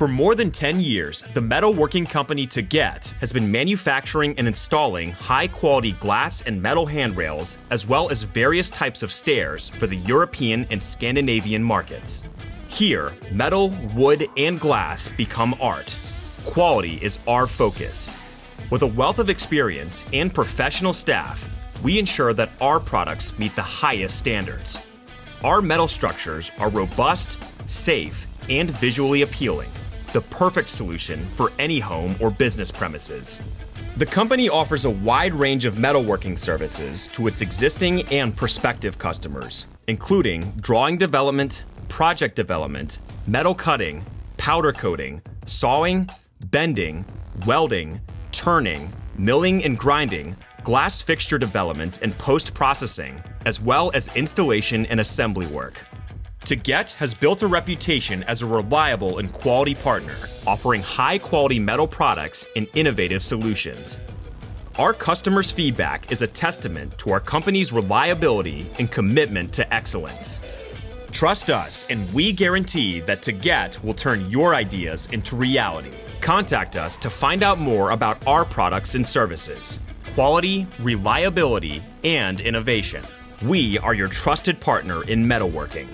For more than 10 years, the metalworking company ToGet has been manufacturing and installing high-quality glass and metal handrails, as well as various types of stairs for the European and Scandinavian markets. Here, metal, wood, and glass become art. Quality is our focus. With a wealth of experience and professional staff, we ensure that our products meet the highest standards. Our metal structures are robust, safe, and visually appealing, the perfect solution for any home or business premises. The company offers a wide range of metalworking services to its existing and prospective customers, including drawing development, project development, metal cutting, powder coating, sawing, bending, welding, turning, milling and grinding, glass fixture development and post-processing, as well as installation and assembly work. ToGet has built a reputation as a reliable and quality partner, offering high-quality metal products and innovative solutions. Our customers' feedback is a testament to our company's reliability and commitment to excellence. Trust us, and we guarantee that ToGet will turn your ideas into reality. Contact us to find out more about our products and services, quality, reliability, and innovation. We are your trusted partner in metalworking.